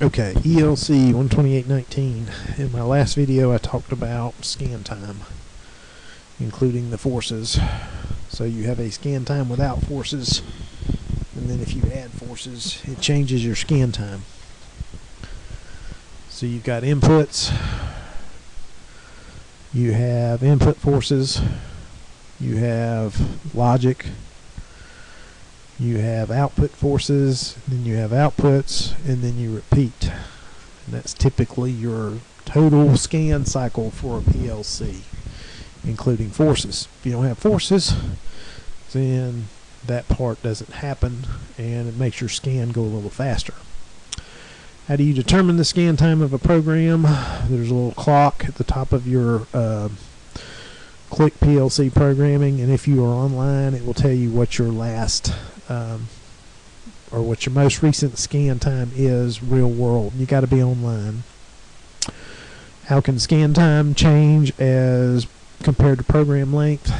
Okay, elc12819. In my last video I talked about scan time, including the forces. So you have a scan time without forces, and then if you add forces, it changes your scan time. So you've got inputs, you have input forces, you have logic, you have output forces, then you have outputs, and then you repeat. And that's typically your total scan cycle for a PLC, including forces. If you don't have forces, then that part doesn't happen, and it makes your scan go a little faster. How do you determine the scan time of a program? There's a little clock at the top of your click PLC programming, and if you are online, it will tell you what your last or what your most recent scan time is real world. You got to be online. How can scan time change as compared to program length?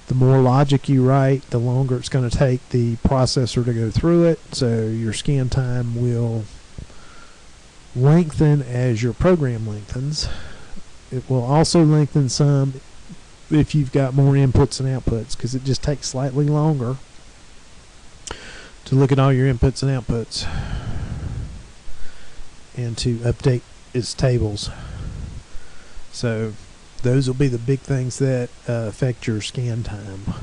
The more logic you write, the longer it's going to take the processor to go through it, so your scan time will lengthen as your program lengthens. It will also lengthen some if you've got more inputs and outputs, because it just takes slightly longer to look at all your inputs and outputs and to update its tables. So those will be the big things that affect your scan time.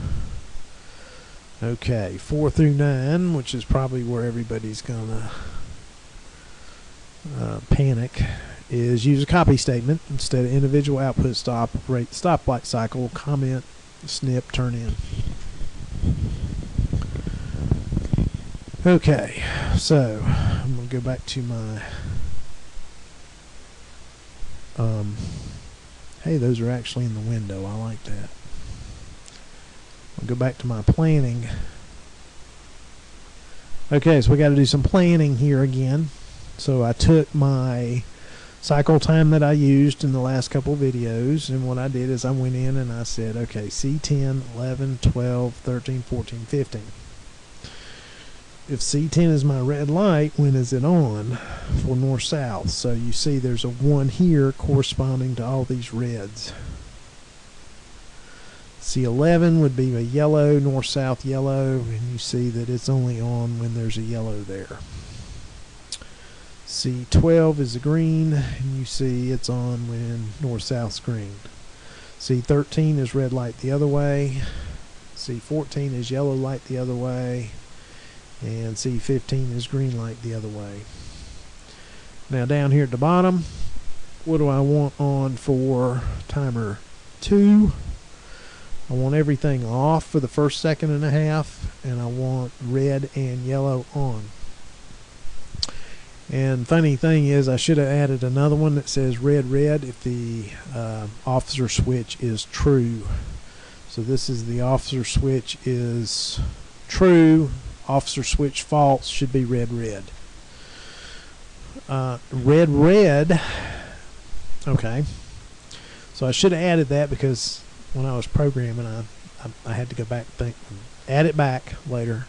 Okay, 4 through 9, which is probably where everybody's gonna panic, is use a copy statement instead of individual output stop, rate, stoplight cycle, comment, snip, turn in. Okay, so I'm going to go back to my hey, those are actually in the window. I like that. I'll go back to my planning. Okay, so we got to do some planning here again. So I took my cycle time that I used in the last couple videos, and what I did is I went in and I said, okay, C10, 11, 12, 13, 14, 15. If C10 is my red light, when is it on for north-south? So you see there's a 1 here corresponding to all these reds. C11 would be a yellow, north-south yellow, and you see that it's only on when there's a yellow there. C12 is a green, and you see it's on when north-south's green. C13 is red light the other way. C14 is yellow light the other way. And C15 is green light the other way. Now down here at the bottom, what do I want on for timer 2? I want everything off for the first second and a half, and I want red and yellow on. And funny thing is, I should have added another one that says red red if the officer switch is true. So this is the officer switch is true. Officer switch false should be red red. Red red. Okay. So I should have added that because when I was programming, I had to go back and add it back later.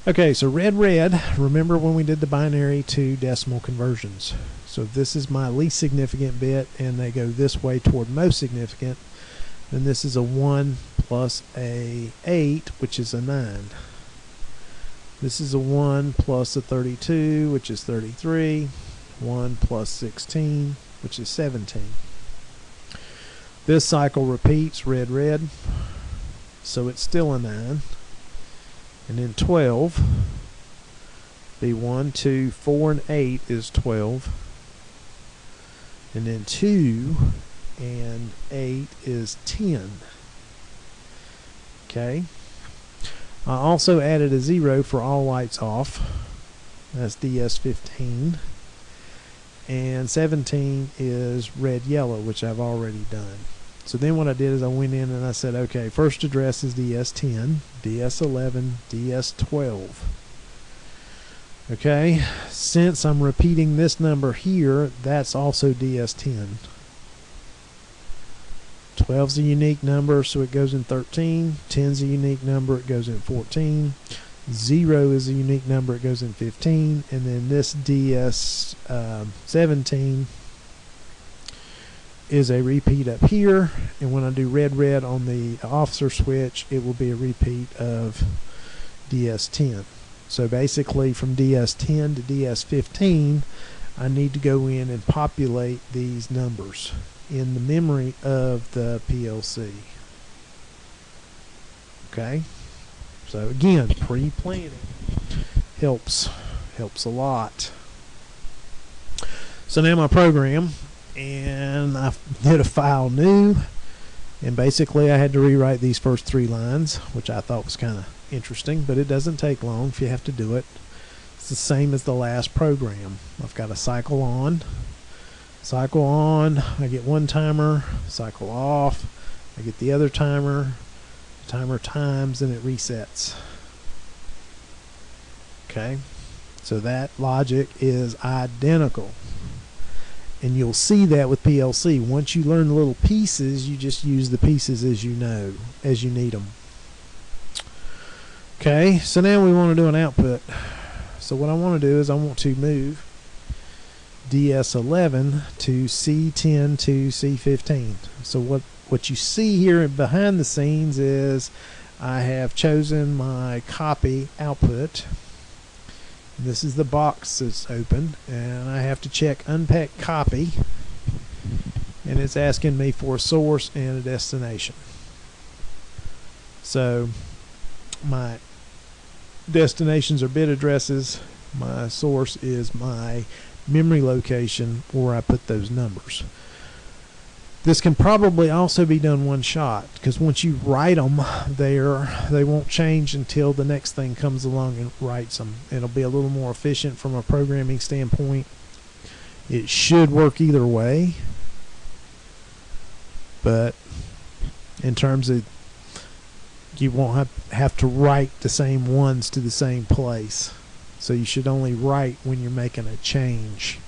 Okay, so red red. Remember when we did the binary to decimal conversions? So this is my least significant bit, and they go this way toward most significant. And this is a 1 plus a 8, which is a 9. This is a 1 plus a 32, which is 33. 1 plus 16, which is 17. This cycle repeats red, red. So it's still a 9. And then 12. The 1, 2, 4, and 8 is 12. And then 2 and 8 is 10. Okay. I also added a 0 for all lights off. That's DS15. And 17 is red yellow, which I've already done. So then what I did is I went in and I said, okay, first address is DS10, DS11, DS12. Okay, since I'm repeating this number here, that's also DS10. 12's a unique number, so it goes in 13. 10's a unique number, it goes in 14. 0 is a unique number, it goes in 15, and then this DS17 is a repeat up here, and when I do red on the officer switch, it will be a repeat of DS10. So basically from DS10 to DS15, I need to go in and populate these numbers in the memory of the PLC. Okay, so again, pre-planning helps a lot. So now my program, and I did a file new, and basically I had to rewrite these first 3 lines, which I thought was kind of interesting, but it doesn't take long if you have to do it. It's the same as the last program. I've got a cycle on, I get one timer, cycle off, I get the other timer, the timer times, and it resets. Okay, so that logic is identical. And you'll see that with PLC. Once you learn the little pieces, you just use the pieces as you know, as you need them. Okay, so now we want to do an output. So what I want to do is I want to move DS11 to C10 to C15. So what you see here behind the scenes is I have chosen my copy output. This is the box that's open, and I have to check unpack copy, and it's asking me for a source and a destination. So my destinations are bit addresses, my source is my memory location where I put those numbers. This can probably also be done one shot, because once you write them there, they won't change until the next thing comes along and writes them. It'll be a little more efficient from a programming standpoint. It should work either way, but in terms of, you won't have to write the same ones to the same place. So you should only write when you're making a change.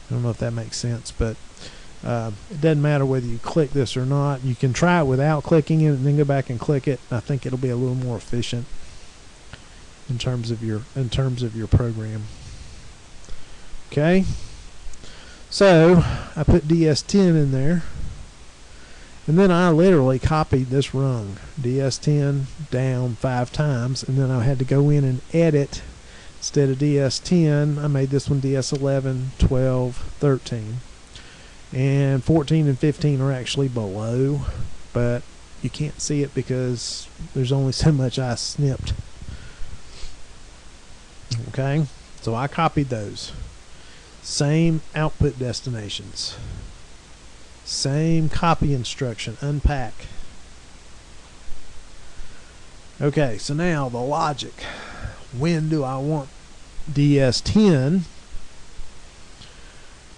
I don't know if that makes sense, but it doesn't matter whether you click this or not. You can try it without clicking it and then go back and click it. I think it'll be a little more efficient in terms of your program. Okay, so I put DS10 in there, and then I literally copied this rung, DS10 down 5 times, and then I had to go in and edit. Instead of DS10, I made this one DS11, 12, 13. And 14 and 15 are actually below, but you can't see it because there's only so much I snipped. Okay, so I copied those. Same output destinations. Same copy instruction, unpack. Okay, so now the logic. When do I want DS10,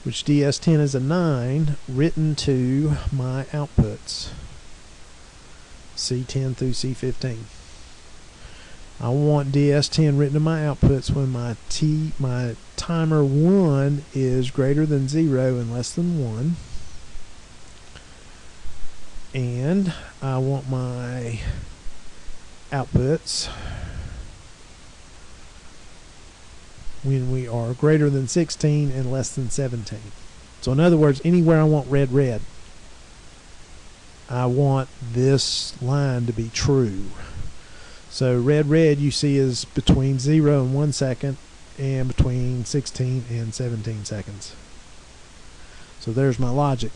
which DS10 is a 9, written to my outputs, C10 through C15. I want DS10 written to my outputs when my timer 1 is greater than 0 and less than 1. And I want my outputs when we are greater than 16 and less than 17. So in other words, anywhere I want red, I want this line to be true. So red you see is between 0 and 1 second and between 16 and 17 seconds. So there's my logic.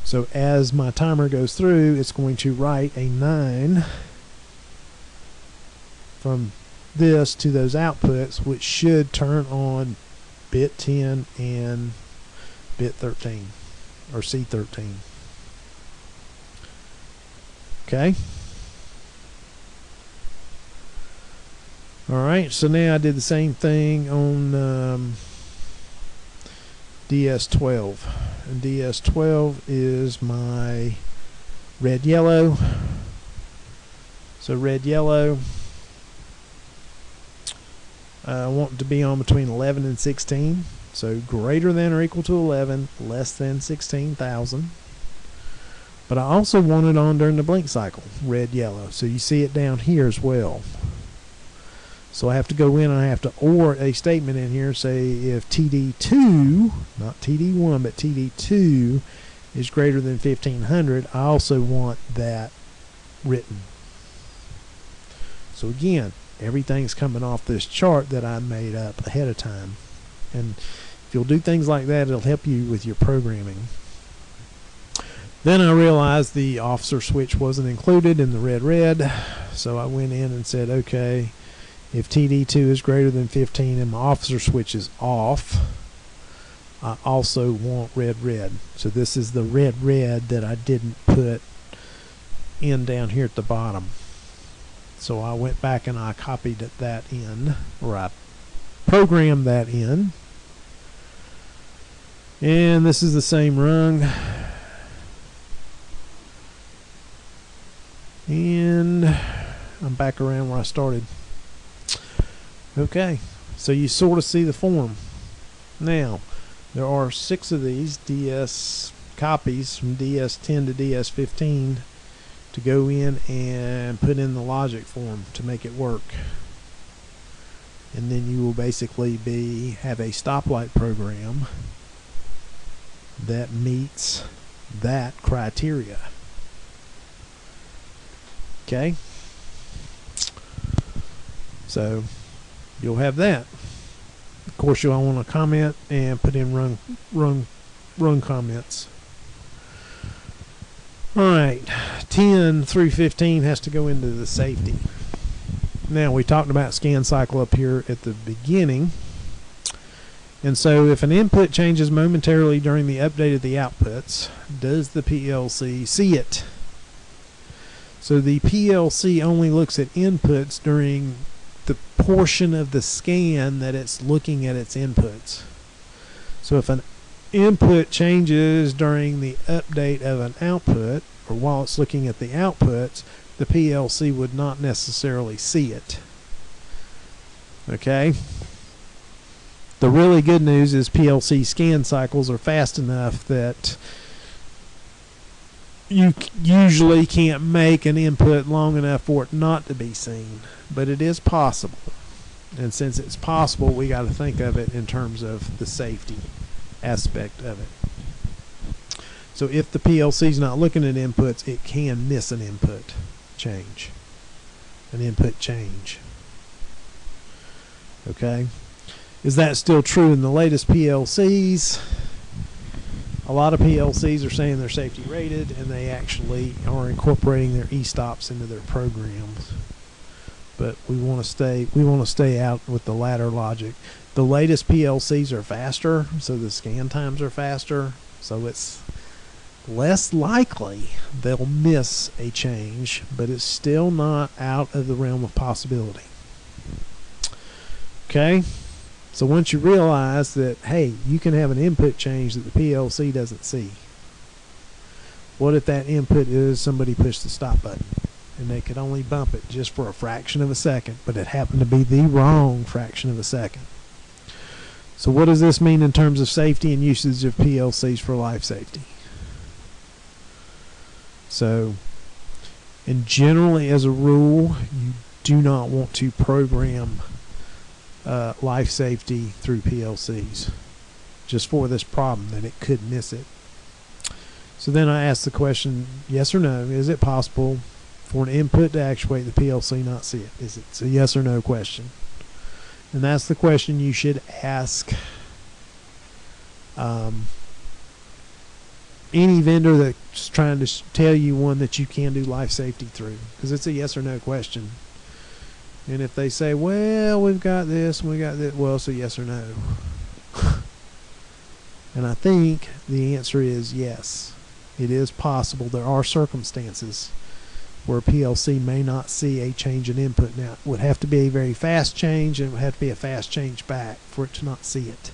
So as my timer goes through, it's going to write a 9 from this to those outputs, which should turn on bit 10 and bit 13, or C13. Okay. Alright, so now I did the same thing on DS12. And DS12 is my red yellow. So red yellow, I want it to be on between 11 and 16. So greater than or equal to 11, less than 16,000. But I also want it on during the blink cycle, red, yellow. So you see it down here as well. So I have to go in and I have to OR a statement in here, say if TD2, not TD1, but TD2 is greater than 1500, I also want that written. So again, everything's coming off this chart that I made up ahead of time. And if you'll do things like that, it'll help you with your programming. Then I realized the officer switch wasn't included in the red, so I went in and said, okay, if TD2 is greater than 15 and my officer switch is off, I also want red. So this is the red that I didn't put in down here at the bottom. So I went back and I copied that in, or I programmed that in. And this is the same rung. And I'm back around where I started. Okay, so you sort of see the form. Now, there are 6 of these DS copies from DS10 to DS15 to go in and put in the logic form to make it work. And then you will basically have a stoplight program that meets that criteria. Okay, so you'll have that. Of course, you'll want to comment and put in run comments. All right, 10 through 15 has to go into the safety. Now, we talked about scan cycle up here at the beginning. And so if an input changes momentarily during the update of the outputs, does the PLC see it? So the PLC only looks at inputs during the portion of the scan that it's looking at its inputs. So if an input changes during the update of an output, or while it's looking at the outputs, the PLC would not necessarily see it. Okay? The really good news is PLC scan cycles are fast enough that you usually can't make an input long enough for it not to be seen, but it is possible. And since it's possible, we got to think of it in terms of the safety aspect of it. So if the PLC is not looking at inputs, it can miss an input change. Okay? Is that still true in the latest PLCs? A lot of PLCs are saying they're safety rated, and they actually are incorporating their e-stops into their programs. But we want to stay out with the ladder logic. The latest PLCs are faster, so the scan times are faster, so it's less likely they'll miss a change, but it's still not out of the realm of possibility. Okay? So once you realize that, hey, you can have an input change that the PLC doesn't see. What if that input is somebody pushed the stop button and they could only bump it just for a fraction of a second, but it happened to be the wrong fraction of a second? So what does this mean in terms of safety and usage of PLCs for life safety? So, and generally as a rule, you do not want to program life safety through PLCs, just for this problem that it could miss it. So then I ask the question, yes or no, is it possible for an input to actuate the PLC not see it? It's a yes or no question. And that's the question you should ask any vendor that's trying to tell you one that you can do life safety through, because it's a yes or no question. And if they say, well, we've got this and we got that, well, it's a yes or no. And I think the answer is yes. It is possible. There are circumstances where a PLC may not see a change in input. Now, it would have to be a very fast change, and it would have to be a fast change back for it to not see it.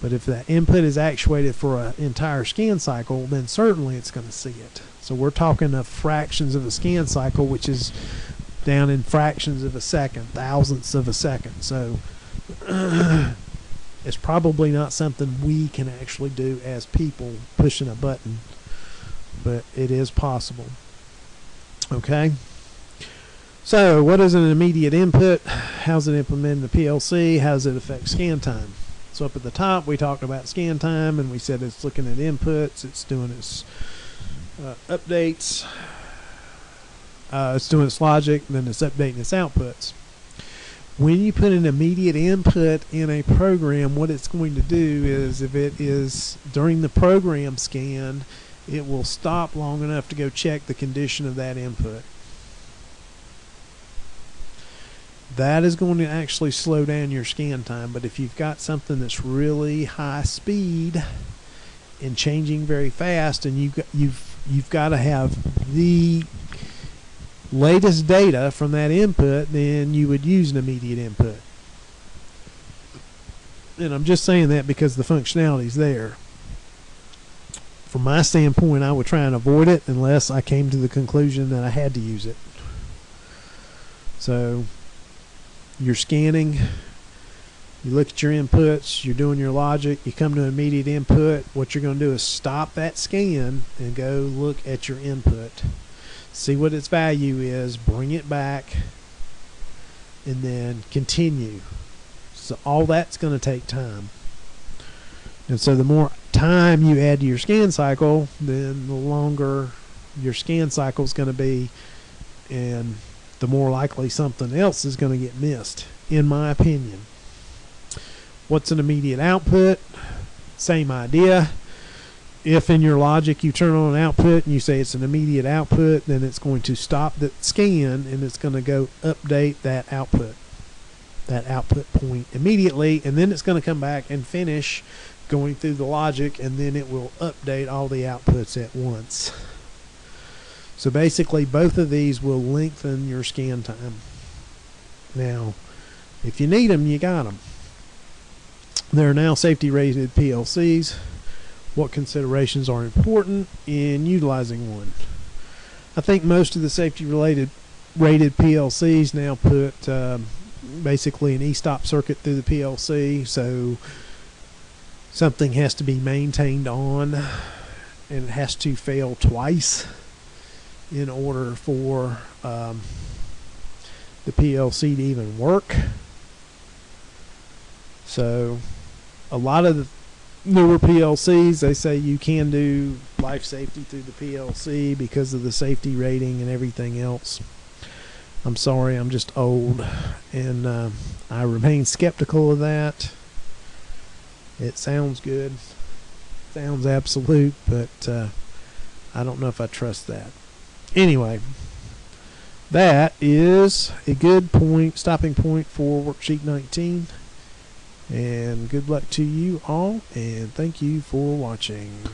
But if that input is actuated for an entire scan cycle, then certainly it's going to see it. So we're talking of fractions of a scan cycle, which is down in fractions of a second, thousandths of a second. So it's probably not something we can actually do as people pushing a button but it is possible. Okay. So what is an immediate input? How's it implemented in the PLC? How does it affect scan time? So up at the top we talked about scan time, and we said it's looking at inputs, it's doing its updates, it's doing its logic, and then it's updating its outputs. When you put an immediate input in a program, what it's going to do is, if it is during the program scan, it will stop long enough to go check the condition of that input. That is going to actually slow down your scan time. But if you've got something that's really high speed and changing very fast, and you've got to have the latest data from that input, then you would use an immediate input. And I'm just saying that because the functionality is there. From my standpoint, I would try and avoid it unless I came to the conclusion that I had to use it. So you're scanning, you look at your inputs, you're doing your logic, you come to an immediate input. What you're going to do is stop that scan and go look at your input, see what its value is, bring it back, and then continue. So all that's going to take time. And so the more time you add to your scan cycle, then the longer your scan cycle is going to be, and the more likely something else is going to get missed, in my opinion. What's an immediate output? Same idea. If in your logic you turn on an output and you say it's an immediate output, then it's going to stop the scan and it's going to go update that output point immediately, and then it's going to come back and finish going through the logic, and then it will update all the outputs at once. So basically both of these will lengthen your scan time. Now if you need them, you got them. There are now safety rated PLCs. What considerations are important in utilizing one? I think most of the safety rated PLCs now put basically an e-stop circuit through the PLC, so something has to be maintained on, and it has to fail twice in order for the PLC to even work. So a lot of the newer PLCs, they say you can do life safety through the PLC because of the safety rating and everything else. I'm sorry, I'm just old, and I remain skeptical of that. It sounds good, sounds absolute, but I don't know if I trust that. Anyway, that is a good stopping point for worksheet 19. And good luck to you all, and thank you for watching.